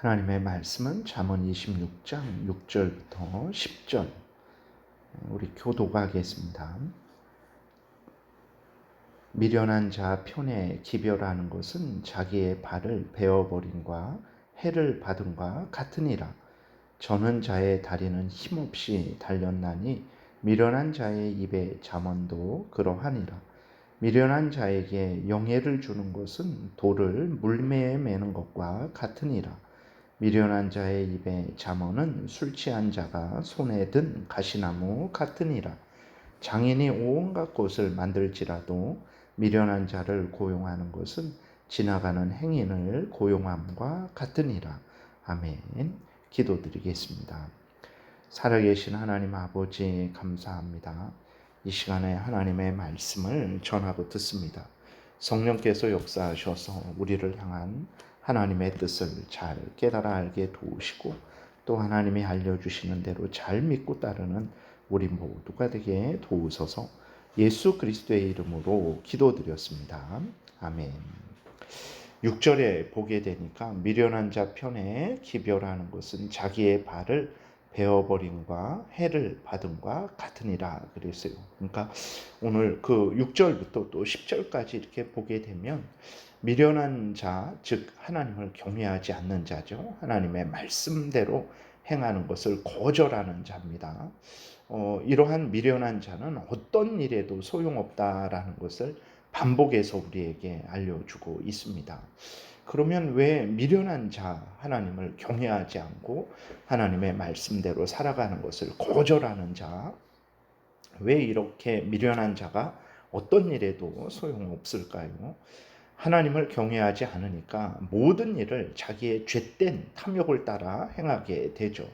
하나님의 말씀은 잠언 26장 6절부터 10절 우리 교독하겠습니다. 미련한 자 편에 기별하는 것은 자기의 발을 베어버림과 해를 받음과 같으니라. 저는 자의 다리는 힘없이 달렸나니 미련한 자의 입에 잠언도 그러하니라. 미련한 자에게 영예를 주는 것은 돌을 물매에 매는 것과 같으니라. 미련한 자의 입에 잠언은 술 취한 자가 손에 든 가시나무 같으니라. 장인이 온갖 것을 만들지라도 미련한 자를 고용하는 것은 지나가는 행인을 고용함과 같으니라. 아멘. 기도드리겠습니다. 살아계신 하나님 아버지 감사합니다. 이 시간에 하나님의 말씀을 전하고 듣습니다. 성령께서 역사하셔서 우리를 향한 하나님의 뜻을 잘 깨달아 알게 도우시고 또 하나님이 알려주시는 대로 잘 믿고 따르는 우리 모두가 되게 도우소서. 예수 그리스도의 이름으로 기도드렸습니다. 아멘. 6절에 보게 되니까 미련한 자 편에 기별하는 것은 자기의 발을 베어버림과 해를 받음과 같으니라 그랬어요. 그러니까 오늘 그 6절부터 또 10절까지 이렇게 보게 되면 미련한 자, 즉 하나님을 경외하지 않는 자죠. 하나님의 말씀대로 행하는 것을 거절하는 자입니다. 이러한 미련한 자는 어떤 일에도 소용없다라는 것을 반복해서 우리에게 알려주고 있습니다. 그러면 왜 미련한 자, 하나님을 경외하지 않고 하나님의 말씀대로 살아가는 것을 거절하는 자, 왜 이렇게 미련한 자가 어떤 일에도 소용없을까요? 하나님을 경외하지 않으니까 모든 일을 자기의 죄된 탐욕을 따라 행하게 되죠.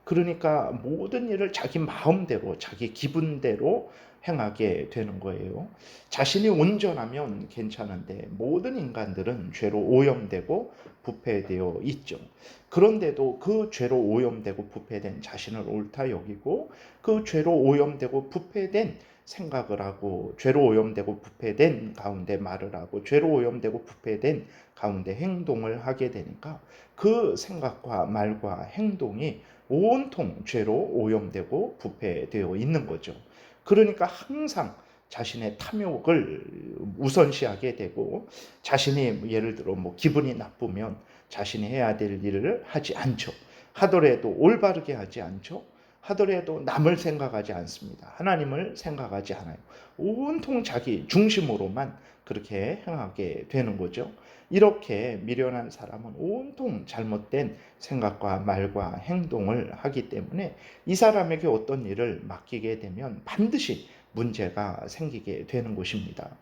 그러니까 모든 일을 자기 마음대로, 자기 기분대로 행하게 되는 거예요. 자신이 온전하면 괜찮은데 모든 인간들은 죄로 오염되고 부패되어 있죠. 그런데도 그 죄로 오염되고 부패된 자신을 옳다 여기고 그 죄로 오염되고 부패된 생각을 하고 죄로 오염되고 부패된 가운데 말을 하고 죄로 오염되고 부패된 가운데 행동을 하게 되니까 그 생각과 말과 행동이 온통 죄로 오염되고 부패되어 있는 거죠. 그러니까 항상 자신의 탐욕을 우선시하게 되고 자신이 예를 들어 기분이 나쁘면 자신이 해야 될 일을 하지 않죠. 하더라도 올바르게 하지 않죠. 하더라도 남을 생각하지 않습니다. 하나님을 생각하지 않아요. 온통 자기 중심으로만 그렇게 행하게 되는 거죠. 이렇게 미련한 사람은 온통 잘못된 생각과 말과 행동을 하기 때문에 이 사람에게 어떤 일을 맡기게 되면 반드시 문제가 생기게 되는 것입니다.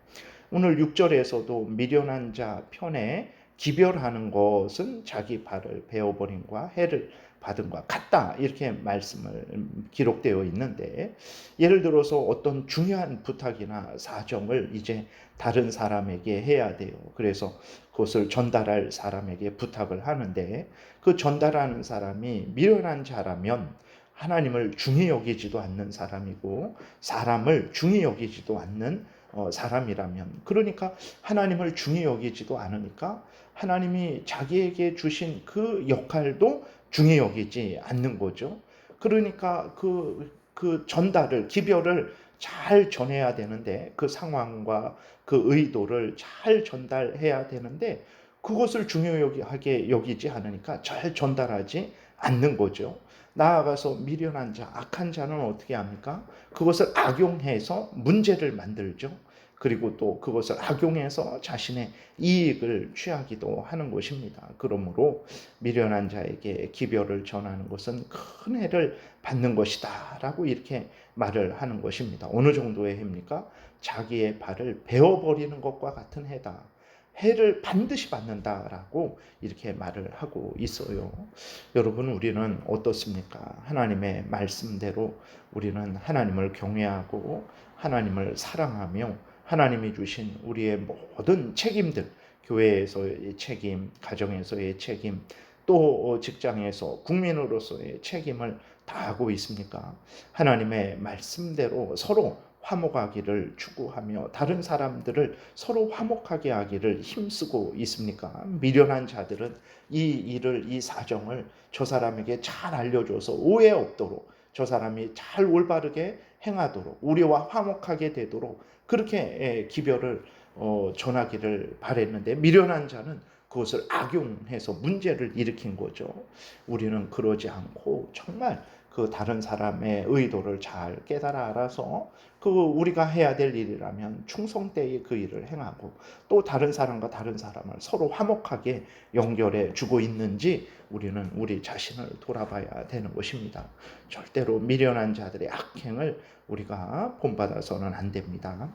오늘 6절에서도 미련한 자 편에 기별하는 것은 자기 발을 베어버림과 해를 받음과 같다 이렇게 말씀을 기록되어 있는데, 예를 들어서 어떤 중요한 부탁이나 사정을 이제 다른 사람에게 해야 돼요. 그래서 그것을 전달할 사람에게 부탁을 하는데 그 전달하는 사람이 미련한 자라면 하나님을 중히 여기지도 않는 사람이고 사람을 중히 여기지도 않는 사람이라면, 그러니까 하나님을 중히 여기지도 않으니까 하나님이 자기에게 주신 그 역할도 중히 여기지 않는 거죠. 그러니까 그 전달을, 기별을 잘 전해야 되는데 그 상황과 그 의도를 잘 전달해야 되는데 그것을 중요하게 여기지 않으니까 잘 전달하지 않는 거죠. 나아가서 미련한 자, 악한 자는 어떻게 합니까? 그것을 악용해서 문제를 만들죠. 그리고 또 그것을 악용해서 자신의 이익을 취하기도 하는 것입니다. 그러므로 미련한 자에게 기별을 전하는 것은 큰 해를 받는 것이다 라고 이렇게 말을 하는 것입니다. 어느 정도의 해입니까? 자기의 발을 베어버리는 것과 같은 해다. 해를 반드시 받는다라고 이렇게 말을 하고 있어요. 여러분, 우리는 어떻습니까? 하나님의 말씀대로 우리는 하나님을 경외하고 하나님을 사랑하며 하나님이 주신 우리의 모든 책임들, 교회에서의 책임, 가정에서의 책임, 또 직장에서 국민으로서의 책임을 다하고 있습니까? 하나님의 말씀대로 서로 화목하기를 추구하며 다른 사람들을 서로 화목하게 하기를 힘쓰고 있습니까? 미련한 자들은 이 일을, 이 사정을 저 사람에게 잘 알려줘서 오해 없도록, 저 사람이 잘 올바르게 행하도록, 우리와 화목하게 되도록 그렇게 기별을 전하기를 바랬는데, 미련한 자는 그것을 악용해서 문제를 일으킨 거죠. 우리는 그러지 않고 정말 그 다른 사람의 의도를 잘 깨달아 알아서 그 우리가 해야 될 일이라면 충성되이 그 일을 행하고, 또 다른 사람과 다른 사람을 서로 화목하게 연결해 주고 있는지 우리는 우리 자신을 돌아봐야 되는 것입니다. 절대로 미련한 자들의 악행을 우리가 본받아서는 안 됩니다.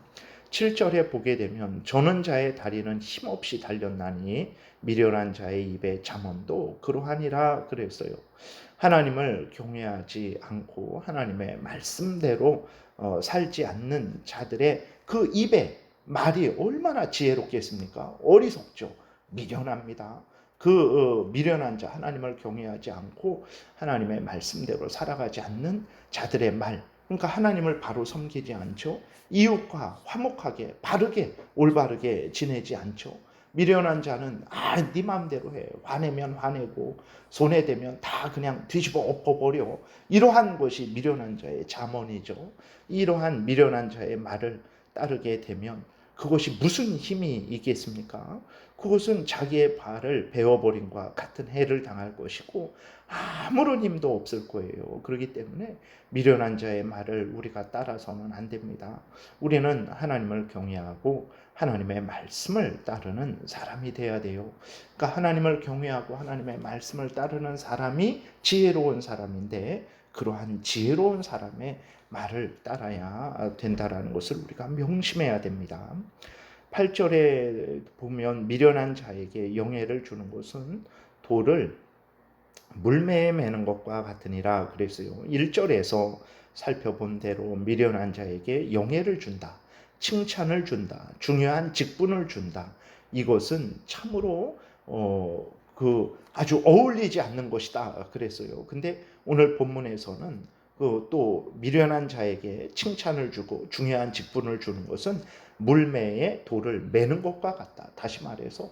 7절에 보게 되면 저는 자의 다리는 힘없이 달렸나니 미련한 자의 입의 잠언도 그러하니라 그랬어요. 하나님을 경외하지 않고 하나님의 말씀대로 살지 않는 자들의 그 입에 말이 얼마나 지혜롭겠습니까? 어리석죠. 미련합니다. 그 미련한 자, 하나님을 경외하지 않고 하나님의 말씀대로 살아가지 않는 자들의 말, 그러니까 하나님을 바로 섬기지 않죠. 이웃과 화목하게 바르게 올바르게 지내지 않죠. 미련한 자는 네 마음대로 해. 화내면 화내고 손해되면 다 그냥 뒤집어 엎어버려. 이러한 것이 미련한 자의 잠언이죠. 이러한 미련한 자의 말을 따르게 되면 그것이 무슨 힘이 있겠습니까? 그것은 자기의 발을 베어버림과 같은 해를 당할 것이고 아무런 힘도 없을 거예요. 그렇기 때문에 미련한 자의 말을 우리가 따라서는 안 됩니다. 우리는 하나님을 경외하고 하나님의 말씀을 따르는 사람이 되어야 돼요. 그러니까 하나님을 경외하고 하나님의 말씀을 따르는 사람이 지혜로운 사람인데, 그러한 지혜로운 사람의 말을 따라야 된다라는 것을 우리가 명심해야 됩니다. 8절에 보면 미련한 자에게 영예를 주는 것은 돌을 물매에 매는 것과 같으니라 그랬어요. 1절에서 살펴본 대로 미련한 자에게 영예를 준다, 칭찬을 준다, 중요한 직분을 준다. 이것은 참으로 아주 어울리지 않는 것이다 그랬어요. 근데 오늘 본문에서는 또 미련한 자에게 칭찬을 주고 중요한 직분을 주는 것은 물매에 돌을 매는 것과 같다. 다시 말해서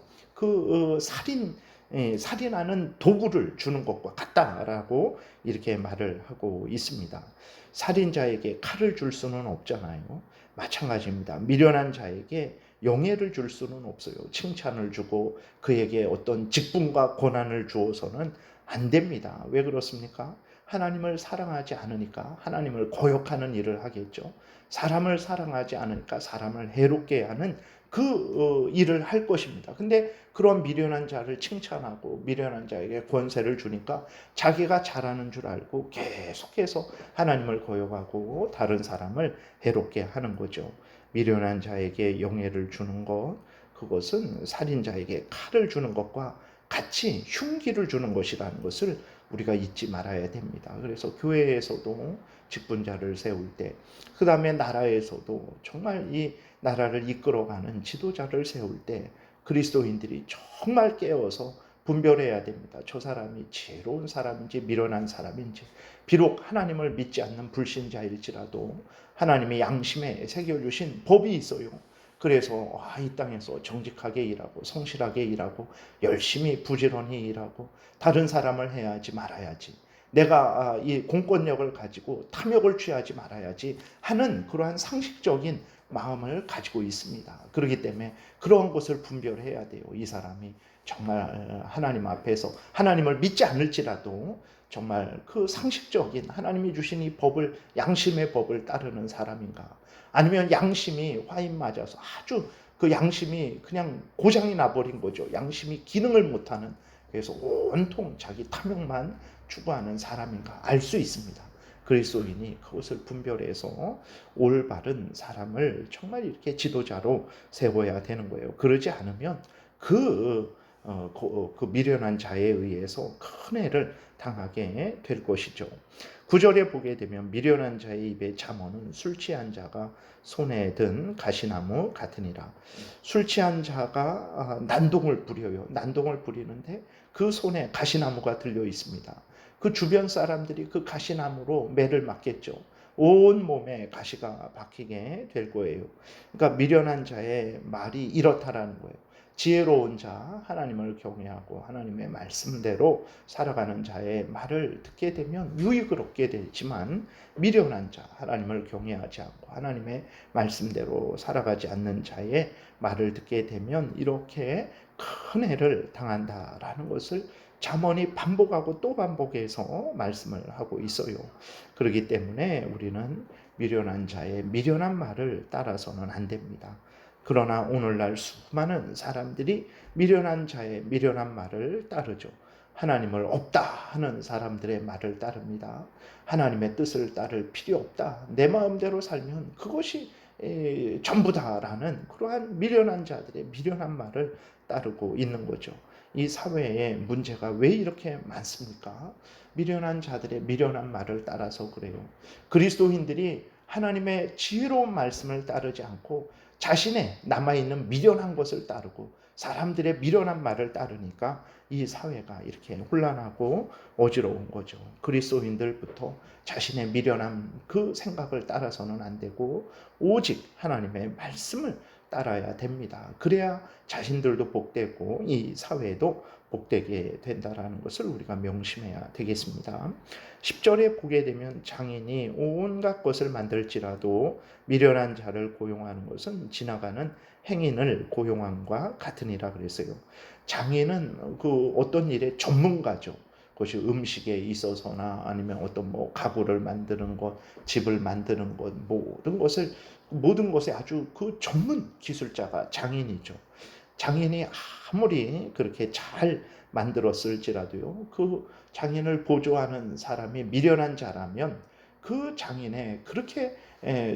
살인하는 도구를 주는 것과 같다라고 이렇게 말을 하고 있습니다. 살인자에게 칼을 줄 수는 없잖아요. 마찬가지입니다. 미련한 자에게 영예를 줄 수는 없어요. 칭찬을 주고 그에게 어떤 직분과 권한을 주어서는 안 됩니다. 왜 그렇습니까? 하나님을 사랑하지 않으니까 하나님을 거역하는 일을 하겠죠. 사람을 사랑하지 않으니까 사람을 해롭게 하는 일을 할 것입니다. 근데 그런 미련한 자를 칭찬하고 미련한 자에게 권세를 주니까 자기가 잘하는 줄 알고 계속해서 하나님을 거역하고 다른 사람을 해롭게 하는 거죠. 미련한 자에게 영예를 주는 것, 그것은 살인자에게 칼을 주는 것과 같이 흉기를 주는 것이라는 것을 우리가 잊지 말아야 됩니다. 그래서 교회에서도 직분자를 세울 때, 그 다음에 나라에서도 정말 이 나라를 이끌어가는 지도자를 세울 때 그리스도인들이 정말 깨어서 분별해야 됩니다. 저 사람이 지혜로운 사람인지 미련한 사람인지. 비록 하나님을 믿지 않는 불신자일지라도 하나님이 양심에 새겨주신 법이 있어요. 그래서 이 땅에서 정직하게 일하고 성실하게 일하고 열심히 부지런히 일하고 다른 사람을 해야지 말아야지, 내가 이 공권력을 가지고 탐욕을 취하지 말아야지 하는 그러한 상식적인 마음을 가지고 있습니다. 그렇기 때문에 그런 것을 분별해야 돼요. 이 사람이 정말 하나님 앞에서 하나님을 믿지 않을지라도 정말 그 상식적인 하나님이 주신 이 법을, 양심의 법을 따르는 사람인가, 아니면 양심이 화인 맞아서 아주 그 양심이 그냥 고장이 나버린 거죠. 양심이 기능을 못하는, 그래서 온통 자기 탐욕만 추구하는 사람인가 알 수 있습니다. 그리스도인이 그것을 분별해서 올바른 사람을 정말 이렇게 지도자로 세워야 되는 거예요. 그러지 않으면 그 미련한 자에 의해서 큰 해를 당하게 될 것이죠. 9절에 보게 되면 미련한 자의 입에 잠언은 술 취한 자가 손에 든 가시나무 같으니라. 술 취한 자가 난동을 부려요. 난동을 부리는데 그 손에 가시나무가 들려 있습니다. 그 주변 사람들이 그 가시나무로 매를 맞겠죠. 온 몸에 가시가 박히게 될 거예요. 그러니까 미련한 자의 말이 이렇다라는 거예요. 지혜로운 자, 하나님을 경외하고 하나님의 말씀대로 살아가는 자의 말을 듣게 되면 유익을 얻게 되지만, 미련한 자, 하나님을 경외하지 않고 하나님의 말씀대로 살아가지 않는 자의 말을 듣게 되면 이렇게 큰 해를 당한다라는 것을 잠언이 반복하고 또 반복해서 말씀을 하고 있어요. 그렇기 때문에 우리는 미련한 자의 미련한 말을 따라서는 안 됩니다. 그러나 오늘날 수많은 사람들이 미련한 자의 미련한 말을 따르죠. 하나님을 없다 하는 사람들의 말을 따릅니다. 하나님의 뜻을 따를 필요 없다. 내 마음대로 살면 그것이 전부다라는 그러한 미련한 자들의 미련한 말을 따르고 있는 거죠. 이 사회에 문제가 왜 이렇게 많습니까? 미련한 자들의 미련한 말을 따라서 그래요. 그리스도인들이 하나님의 지혜로운 말씀을 따르지 않고 자신의 남아있는 미련한 것을 따르고 사람들의 미련한 말을 따르니까 이 사회가 이렇게 혼란하고 어지러운 거죠. 그리스도인들부터 자신의 미련한 그 생각을 따라서는 안 되고 오직 하나님의 말씀을 따라야 됩니다. 그래야 자신들도 복되고 이 사회도 복되게 된다라는 것을 우리가 명심해야 되겠습니다. 10절에 보게 되면 장인이 온갖 것을 만들지라도 미련한 자를 고용하는 것은 지나가는 행인을 고용함과 같으니라 그랬어요. 장인은 그 어떤 일의 전문가죠. 그것이 음식에 있어서나 아니면 어떤 가구를 만드는 것, 집을 만드는 것, 모든 것에 아주 그 전문 기술자가 장인이죠. 장인이 아무리 그렇게 잘 만들었을지라도요, 그 장인을 보조하는 사람이 미련한 자라면 그 장인의 그렇게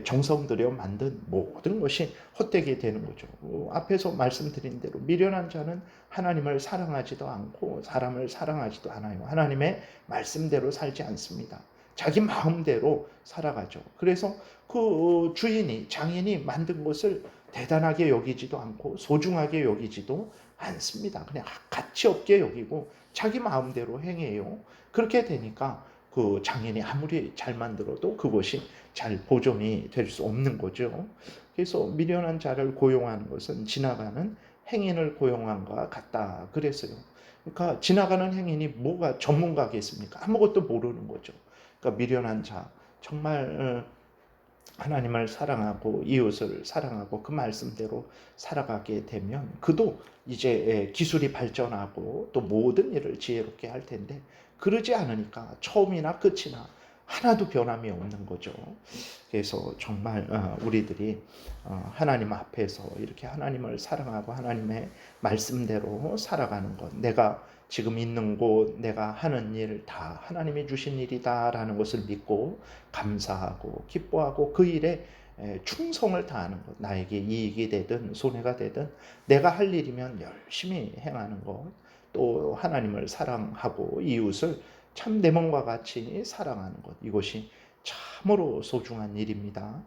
정성 들여 만든 모든 것이 헛되게 되는 거죠. 앞에서 말씀드린 대로 미련한 자는 하나님을 사랑하지도 않고 사람을 사랑하지도 않아요. 하나님의 말씀대로 살지 않습니다. 자기 마음대로 살아가죠. 그래서 그 주인이, 장인이 만든 것을 대단하게 여기지도 않고 소중하게 여기지도 않습니다. 그냥 가치 없게 여기고 자기 마음대로 행해요. 그렇게 되니까 그 장인이 아무리 잘 만들어도 그것이 잘 보존이 될 수 없는 거죠. 그래서 미련한 자를 고용하는 것은 지나가는 행인을 고용함과 같다 그랬어요. 그러니까 지나가는 행인이 뭐가 전문가겠습니까? 아무것도 모르는 거죠. 그러니까 미련한 자, 정말 하나님을 사랑하고 이웃을 사랑하고 그 말씀대로 살아가게 되면 그도 이제 기술이 발전하고 또 모든 일을 지혜롭게 할 텐데, 그러지 않으니까 처음이나 끝이나 하나도 변함이 없는 거죠. 그래서 정말 우리들이 하나님 앞에서 이렇게 하나님을 사랑하고 하나님의 말씀대로 살아가는 것, 내가 지금 있는 곳, 내가 하는 일 다 하나님이 주신 일이다라는 것을 믿고 감사하고 기뻐하고 그 일에 충성을 다하는 것, 나에게 이익이 되든 손해가 되든 내가 할 일이면 열심히 행하는 것, 또 하나님을 사랑하고 이웃을 참 내 몸과 같이 사랑하는 것, 이것이 참으로 소중한 일입니다.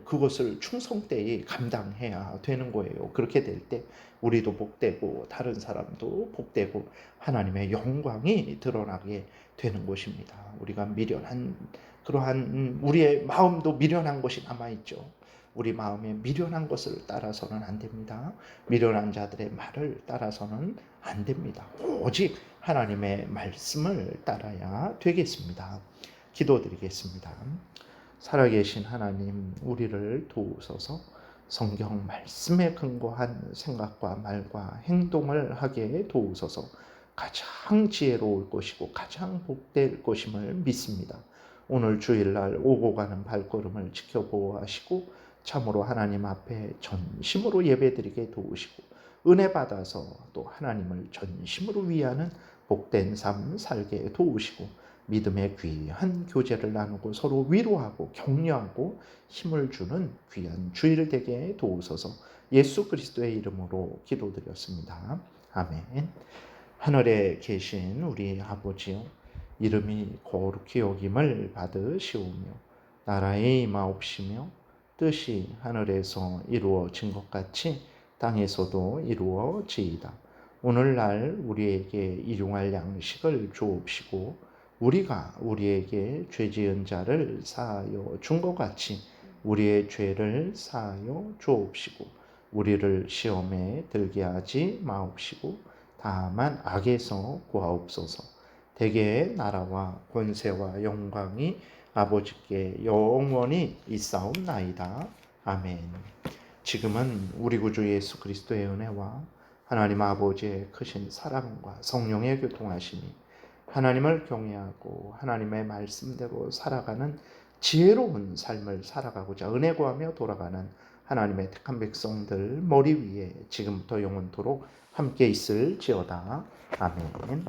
그것을 충성되이 감당해야 되는 거예요. 그렇게 될 때 우리도 복되고 다른 사람도 복되고 하나님의 영광이 드러나게 되는 것입니다. 우리가 미련한 그러한 우리의 마음도 미련한 것이 남아있죠. 우리 마음에 미련한 것을 따라서는 안 됩니다. 미련한 자들의 말을 따라서는 안 됩니다. 오직 하나님의 말씀을 따라야 되겠습니다. 기도드리겠습니다. 살아계신 하나님, 우리를 도우소서. 성경 말씀에 근거한 생각과 말과 행동을 하게 도우소서. 가장 지혜로울 것이고 가장 복될 것임을 믿습니다. 오늘 주일날 오고 가는 발걸음을 지켜보호하시고 참으로 하나님 앞에 전심으로 예배드리게 도우시고 은혜 받아서 또 하나님을 전심으로 위하는 복된 삶 살게 도우시고 믿음의 귀한 교제를 나누고 서로 위로하고 격려하고 힘을 주는 귀한 주일 되게 도우소서. 예수 그리스도의 이름으로 기도드렸습니다. 아멘. 하늘에 계신 우리 아버지요, 이름이 거룩히 여김을 받으시오며 나라의 임하옵시며 뜻이 하늘에서 이루어진 것 같이 땅에서도 이루어지이다. 오늘날 우리에게 일용할 양식을 주옵시고 우리가 우리에게 죄 지은 자를 사하여 준 것 같이 우리의 죄를 사하여 주옵시고 우리를 시험에 들게 하지 마옵시고 다만 악에서 구하옵소서. 대개의 나라와 권세와 영광이 아버지께 영원히 있사옵나이다. 아멘. 지금은 우리 구주 예수 그리스도의 은혜와 하나님 아버지의 크신 사랑과 성령의 교통하심이 하나님을 경외하고 하나님의 말씀대로 살아가는 지혜로운 삶을 살아가고자 은혜 구하며 돌아가는 하나님의 택한 백성들 머리 위에 지금부터 영원토록 함께 있을지어다. 아멘.